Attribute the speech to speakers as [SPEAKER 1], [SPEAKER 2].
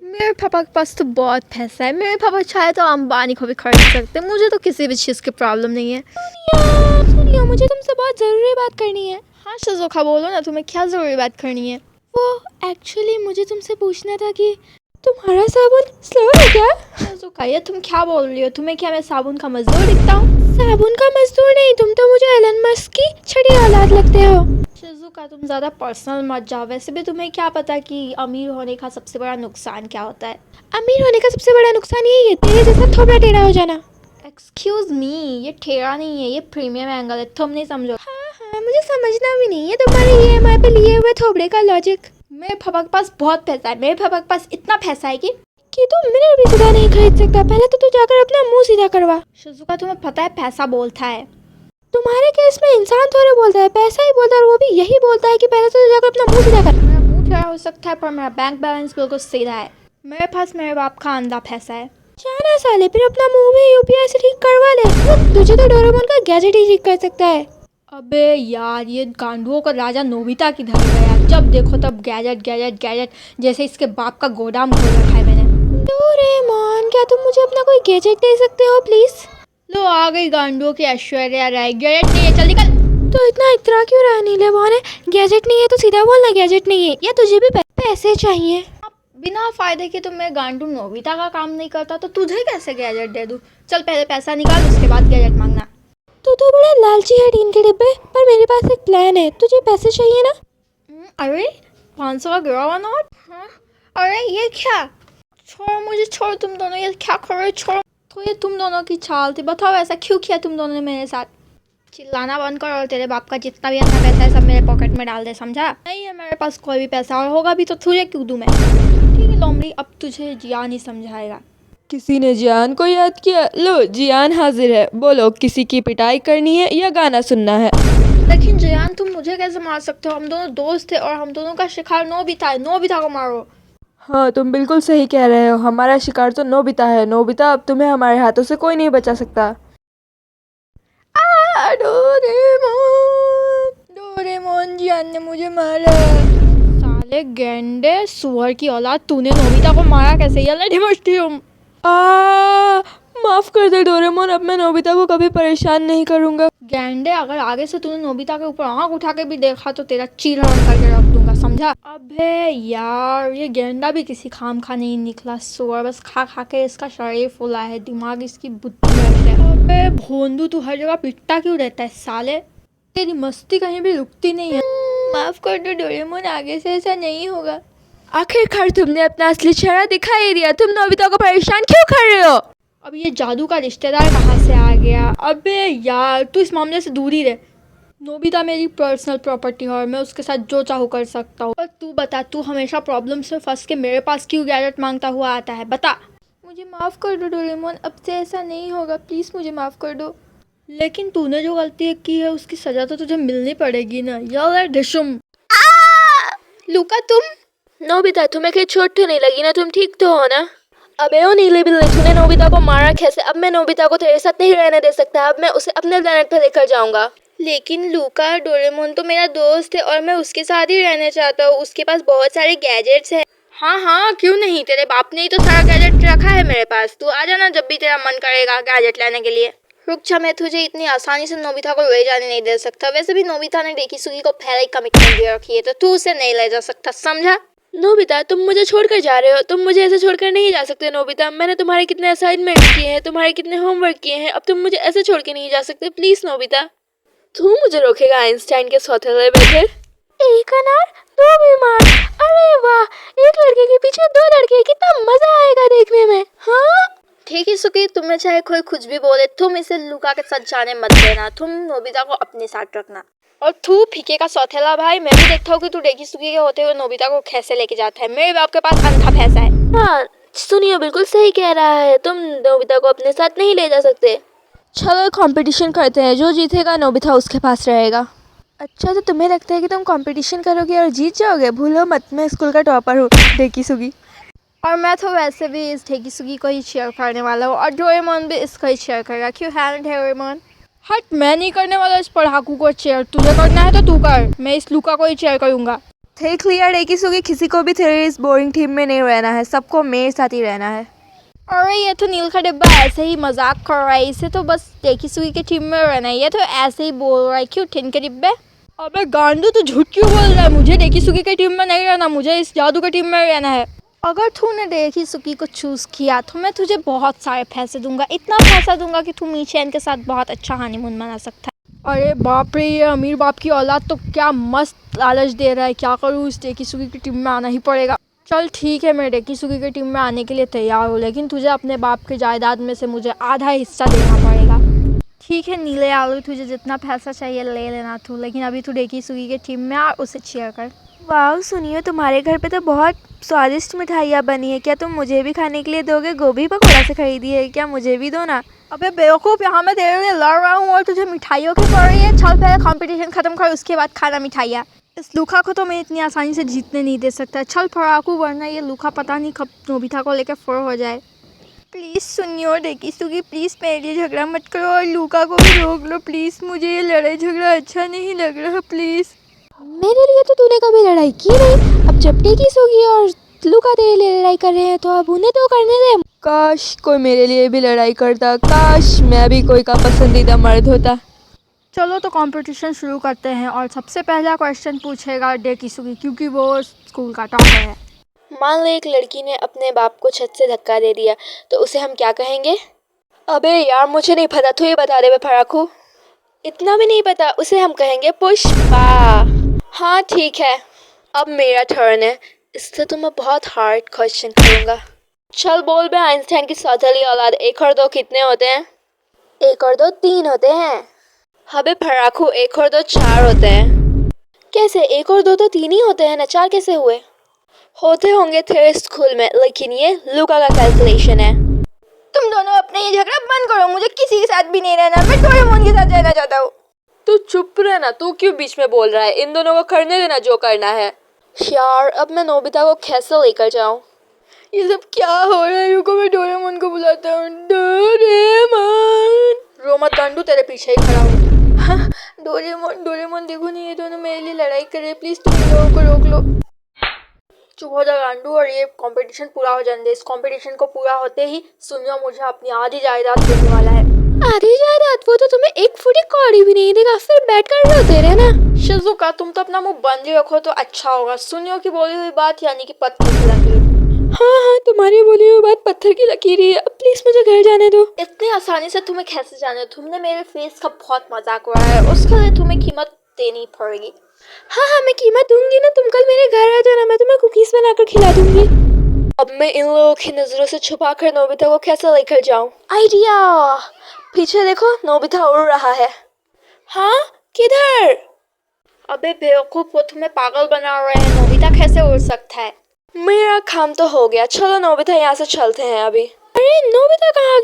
[SPEAKER 1] मेरे पापा के पास तो बहुत पैसा है। मेरे पापा चाहे तो अंबानी को भी खरीद सकते हैं। मुझे तो किसी भी चीज़ की प्रॉब्लम नहीं है।
[SPEAKER 2] सुनिए, मुझे तुमसे बहुत ज़रूरी बात करनी है।
[SPEAKER 1] हाँ शिज़ुका, बोलो ना, तुम्हें क्या ज़रूरी बात करनी है?
[SPEAKER 2] वो एक्चुअली मुझे तुमसे पूछना था कि तुम्हारा साबुन स्लो है क्या?
[SPEAKER 1] शिज़ुका, ये तुम क्या बोल रही हो? तुम्हें क्या मैं साबुन का मजदूर दिखता हूँ?
[SPEAKER 2] साबुन का मजदूर नहीं, तुम तो मुझे एलन मस्क की छठी औलाद लगते हो।
[SPEAKER 1] शिज़ुका, तुम ज़्यादा पर्सनल मत जाओ। वैसे भी तुम्हें क्या पता कि अमीर होने का सबसे बड़ा नुकसान क्या होता है?
[SPEAKER 2] अमीर होने का सबसे बड़ा नुकसान यही है, तेरे जैसा थोबड़ा टेढ़ा हो जाना।
[SPEAKER 1] एक्सक्यूज़ मी, ये ठेरा नहीं है, ये प्रीमियम एंगल है। तुम नहीं समझो।
[SPEAKER 2] हाँ, मुझे समझना भी नहीं है तुम्हारे EMI पे लिए हुए थोबड़े का लॉजिक।
[SPEAKER 1] मेरे पापा के पास बहुत पैसा है। मेरे पापा के पास इतना पैसा है
[SPEAKER 2] कि तू मिनट भी सीधा नहीं खरीद सकता। पहले तो तू जाकर अपना मुंह सीधा करवा।
[SPEAKER 1] शिज़ुका, तुम्हें पता है पैसा बोलता है।
[SPEAKER 2] तुम्हारे केस में इंसान थोड़े बोलता है, पैसा ही बोलता है, और वो भी यही बोलता है कि पहले तो जाकर अपना मुंह सीधा कर।
[SPEAKER 1] मेरा मुंह टेढ़ा हो सकता है पर मेरा बैंक बैलेंस बिल्कुल सीधा है। मेरे पास मेरे बाप का अंधा पैसा है।
[SPEAKER 2] जाना साले, फिर अपना मुंह भी UPI से ठीक करवा ले। तुझे तो डोरेमोन का गैजेट ही ठीक कर सकता है।
[SPEAKER 1] अबे यार, ये गांडुओं का राजा नोबिता किधर गया? जब देखो तब गैजेट गैजेट गैजेट, जैसे इसके बाप का गोदाम खोल रखा है मैंने।
[SPEAKER 2] डोरेमोन, क्या तुम मुझे अपना कोई गैजेट दे सकते हो प्लीज?
[SPEAKER 1] लो आ गई गांडुओं की ऐश्वर्या राय। गैजेट नहीं है, चल निकल।
[SPEAKER 2] तो इतना इतरा क्यों रहा नीले बॉने? गैजेट नहीं है तो सीधा बोलना गैजेट नहीं है, या तुझे भी पैसे चाहिए?
[SPEAKER 1] बिना फायदे के तो मैं गांडू नोबिता का काम नहीं करता, तो तुझे कैसे गैजेट दे दूँ? चल पहले पैसा निकाल, उसके बाद गैजेट मांगना।
[SPEAKER 2] तू तो बड़ा लालची है टीन के डिब्बे। पर मेरे पास एक प्लान है, तुझे पैसे चाहिए ना?
[SPEAKER 1] अरे 500 का गिरा हुआ नोट? हाँ। अरे ये क्या? छोड़ मुझे, छोड़। तुम दोनों ये क्या कर रहे हो? छोड़। तो ये तुम दोनों की चाल थी। बताओ ऐसा क्यों किया तुम दोनों ने मेरे साथ? चिल्लाना बंद कर और तेरे बाप का जितना भी अपना पैसा है सब मेरे पॉकेट में डाल दे, समझा? नहीं है मेरे पास कोई भी पैसा, और होगा भी तो तुझे क्यों दूँ मैं? ठीक है लोमड़ी, अब तुझे जियान ही समझाएगा।
[SPEAKER 3] किसी ने जियान को याद किया। लो जियान हाजिर है, बोलो किसी की पिटाई करनी है या गाना सुनना है?
[SPEAKER 1] लेकिन जियान, तुम मुझे कैसे मार सकते हो? हम दोनों दोस्त थे और हम दोनों का शिकार नोबिता है। नोबिता को मारो।
[SPEAKER 3] हाँ तुम बिल्कुल सही कह रहे हो, हमारा शिकार तो नोबिता है। नोबिता, अब तुम्हें हमारे हाथों से कोई नहीं बचा सकता।
[SPEAKER 1] डोरेमोन, डोरेमोन, जियान ने मुझे मारा। साले गेंडे सुअर की औलाद, तूने नोबिता को मारा कैसे? ये लड़ी मस्ती तुम।
[SPEAKER 3] माफ कर दे डोरेमोन, अब मैं नोबिता को कभी परेशान नहीं करूंगा।
[SPEAKER 1] गेंडे, अगर आगे से तूने नोबिता के ऊपर आंख उठा के भी देखा तो तेरा चीर हरण करके रख दूंगा, समझा? अबे यार, ये गेंडा भी किसी काम का नहीं निकला। सुअर बस खा खा के इसका शरीर फूला है, दिमाग इसकी बुद्धि है। अबे भोंदू, तू हर जगह पिटता क्यों रहता है साले? तेरी मस्ती कहीं भी रुकती नहीं है। माफ कर दो डोरेमोन, आगे से ऐसा नहीं होगा।
[SPEAKER 3] आखिरकार तुमने अपना असली चेहरा दिखा ही दिया। तुम नोबिता को परेशान क्यों कर रहे हो?
[SPEAKER 1] अब ये जादू का रिश्तेदार कहाँ से आ गया? अबे यार, तू इस मामले से दूर ही रहे। नोबिता मेरी पर्सनल प्रॉपर्टी है और मैं उसके साथ जो चाहूँ कर सकता हूँ। और तू बता, तू हमेशा प्रॉब्लम से फंस के मेरे पास क्यों गैजेट मांगता हुआ आता है? बता। मुझे माफ़ कर दो डोरेमोन, अब से ऐसा नहीं होगा, प्लीज़ मुझे माफ़ कर दो। लेकिन तूने जो गलती की है उसकी सज़ा तो तुझे मिलनी पड़ेगी ना यार। ढिशुम।
[SPEAKER 2] लूका, तुम? नोबिता, तुम्हें कहीं चोट तो नहीं लगी ना? तुम ठीक तो हो ना? अबे ओ नीले बिल्ली, तूने नोबिता को मारा कैसे? अब मैं नोबिता को तेरे साथ नहीं रहने दे सकता। अब मैं उसे अपने प्लेनेट पर लेकर जाऊंगा। लेकिन लूका, डोरेमोन तो मेरा दोस्त है और मैं उसके साथ ही रहना चाहता हूँ। उसके पास बहुत सारे गैजेट्स हैं।
[SPEAKER 1] हाँ हाँ, क्यों नहीं? तेरे बाप ने ही तो सारा गैजेट रखा है मेरे पास। तू आ जाना जब भी तेरा मन करेगा गैजेट लेने के लिए। रुक जा, मैं तुझे इतनी आसानी से नोबिता को ले जाने नहीं दे सकता। वैसे भी नोबिता ने डेकिसुगी को पहले ही कमिटमेंट दे रखी है, तो तू उसे नहीं ले जा सकता, समझा?
[SPEAKER 2] नोबिता, तुम मुझे छोड़कर जा रहे हो? तुम मुझे ऐसे छोड़कर नहीं जा सकते नोबिता। मैंने तुम्हारे कितने असाइनमेंट किए हैं, तुम्हारे कितने होमवर्क किए हैं। अब तुम मुझे ऐसे छोड़ के नहीं जा सकते, प्लीज नोबिता। तू मुझे रोकेगा आइंस्टाइन के सौतेले बेटे? एक अनार दो बीमार। अरे वाह, एक लड़के के पीछे दो लड़के, कितना मजा आएगा देखने में। हाँ
[SPEAKER 1] ठीक है सुकी, तुम्हें चाहे कोई कुछ भी बोले, तुम इसे लुका के साथ जाने मत देना। तुम नोबिता को अपने साथ रखना। और तू फीके का सौतेला भाई, मैं भी देखता हूँ कि तू डेकिसुगी के होते हुए नोबिता को कैसे लेके जाता है। मेरे बाप के पास अंधा पैसा है।
[SPEAKER 2] हाँ सुनिए, बिल्कुल सही कह रहा है। तुम नोबिता को अपने साथ नहीं ले जा सकते।
[SPEAKER 3] चलो कंपटीशन करते हैं, जो जीतेगा नोबिता उसके पास रहेगा।
[SPEAKER 2] अच्छा, तो तुम्हें लगता है कि तुम कंपटीशन करोगे और जीत जाओगे? भूलो मत, मैं स्कूल का टॉपर हूँ, डेकिसुगी।
[SPEAKER 1] और मैं तो वैसे भी इस डेकिसुगी को ही चीयर करने वाला हूँ और डोरेमोन भी इसको ही चीयर करेगा। क्यों है डोरेमोन? हट, मैं नहीं करने वाला इस पढ़ाकू को चेयर। तुझे करना है तो तू कर, मैं इस लुका को ही चेयर करूँगा।
[SPEAKER 3] देख लिया डेकिसुगी, किसी को भी तेरे इस बोरिंग टीम में नहीं रहना है, सबको मेरे साथ ही रहना है।
[SPEAKER 1] अरे ये तो नील का डिब्बा ऐसे ही मजाक कर रहा है, इसे तो बस डेकिसुगी के टीम में रहना है, ये तो ऐसे ही बोल रहा है। क्यों टिन के डिब्बे? अबे गांडू, तो झूठ क्यों बोल रहा है? मुझे डेकिसुगी के टीम में नहीं रहना, मुझे इस जादू के टीम में रहना है। अगर तूने डेकिसुगी को चूज़ किया तो मैं तुझे बहुत सारे पैसे दूंगा, इतना पैसा दूंगा कि तू मीचैन के साथ बहुत अच्छा हनीमून मना सकता है। अरे बाप रे, ये अमीर बाप की औलाद तो क्या मस्त लालच दे रहा है। क्या करूँ, इस डेकिसुगी की टीम में आना ही पड़ेगा। चल ठीक है, मैं डेकिसुगी की टीम में आने के लिए तैयार हूँ, लेकिन तुझे अपने बाप की जायदाद में से मुझे आधा हिस्सा देना पड़ेगा। ठीक है नीले आलू, तुझे जितना पैसा चाहिए ले लेना तू, लेकिन अभी तू डेकिसुगी के टीम में आ, उसे चीयर कर।
[SPEAKER 3] वाह सुनिए, तुम्हारे घर पे तो बहुत स्वादिष्ट मिठाइयाँ बनी है, क्या तुम मुझे भी खाने के लिए दोगे? गोभी पकौड़ा से खरीदी है क्या, मुझे भी दो ना।
[SPEAKER 1] अबे बेवकूफ़, यहाँ मैं तेरे लिए लड़ रहा हूँ और तुझे मिठाइयों की पड़ रही है। चल पहले कंपटीशन ख़त्म कर, उसके बाद खाना मिठाइयाँ। इस लूखा को तो मैं इतनी आसानी से जीतने नहीं दे सकता। चल फराकू, वरना ये लूखा पता नहीं कब नोबिता को लेकर फुर हो जाए। प्लीज़ सुनियो डेकिसुगी, प्लीज़ मेरे लिए झगड़ा मत करो और लूका को भी रोक लो प्लीज़। मुझे ये लड़ाई झगड़ा अच्छा नहीं लग रहा, प्लीज़।
[SPEAKER 2] मेरे लिए तो तूने कभी लड़ाई की नहीं, अब जब डेकिसुगी और लूका तेरे लिए लड़ाई कर रहे हैं तो अब उन्हें तो करने दे।
[SPEAKER 3] काश कोई मेरे लिए भी लड़ाई करता, काश मैं भी कोई का पसंदीदा मर्द होता।
[SPEAKER 1] चलो तो कंपटीशन शुरू करते हैं और सबसे पहला क्वेश्चन पूछेगा डेकिसुगी, क्योंकि वो स्कूल का टॉपर है।
[SPEAKER 2] मान ले एक लड़की ने अपने बाप को छत से धक्का दे दिया, तो उसे हम क्या कहेंगे? अबे यार, मुझे नहीं पता, तू ये बता दे बे फराकू। इतना भी नहीं पता, उसे हम कहेंगे पुष्पा। हाँ ठीक है, अब मेरा टर्न है, इससे तो मैं बहुत हार्ड क्वेश्चन करूँगा। चल बोल बे, आइंस्टाइन की सौतेली औलाद, 1 और 2 कितने होते हैं? 1 और 2 3 होते हैं। अबे फराकू, 1 और 2 4 होते हैं। कैसे? 1 और 2 तो 3 ही होते हैं ना, 4 कैसे हुए? होते होंगे तेरे स्कूल में, लेकिन ये लूका का कैलकुलेशन है।
[SPEAKER 1] तुम दोनों अपने ये झगड़ा बंद करो, मुझे किसी के साथ भी नहीं रहना, मैं डोरेमोन के साथ रहना चाहता हूँ।
[SPEAKER 2] तू चुप रहना, तू क्यों बीच में बोल रहा है? इन दोनों को करने देना जो करना है। यार, अब मैं नोबिता को कैसे लेकर जाऊं?
[SPEAKER 1] ये सब क्या हो रहा है? रुको, मैं डोरेमोन को बुलाता हूँ। डोरेमोन, रो मत गांडू, तेरे पीछे ही खड़ा हूँ। हाँ, डोरेमोन डोरेमोन, देखो नहीं, ये दोनों मेरे लिए लड़ाई कर रहे हैं, प्लीज तुम इन लोगों को रोक लो। चुप हो जा गांडू, और ये कंपटीशन पूरा हो जाने दे। इस कंपटीशन को पूरा होते ही सुनियो मुझे अपनी आधी जायदाद देने वाला है।
[SPEAKER 2] आधी जायदाद? वो तो तुम्हें 1 फुटी कौड़ी भी नहीं देगा, फिर बैठ कर रोते रहना।
[SPEAKER 1] शिजुका, तुम तो अपना मुंह बंद ही रखो तो अच्छा होगा। सुनियो की बोली हुई बात यानी कि पत्थर की लकीर।
[SPEAKER 2] हाँ हाँ, तुम्हारी बोली हुई बात पत्थर की लकीर ही है। अब प्लीज मुझे घर जाने दो।
[SPEAKER 1] इतनी आसानी से तुम्हें कैसे जाने? तुमने मेरे फेस का बहुत मजाक उड़ाया है, उसके लिए तुम्हें कीमत देनी पड़ेगी।
[SPEAKER 2] हाँ हाँ, मैं कीमत दूंगी ना, तुम कल मेरे घर आ जाना, मैं तुम्हें कुकीज बनाकर खिला दूंगी। अब मैं इन लोगों की नजरों से छुपा कर नोबिता को कैसे लेकर जाऊं? आइडिया! पीछे देखो, नोबिता उड़ रहा है। हाँ, किधर?
[SPEAKER 1] अबे बेवकूफ, वो तुम्हें पागल बना रहे हैं। नोबिता कैसे उड़ सकता है?
[SPEAKER 2] मेरा काम तो हो गया, चलो नोबिता यहाँ से चलते हैं अभी। अरे नोबिता कहाँ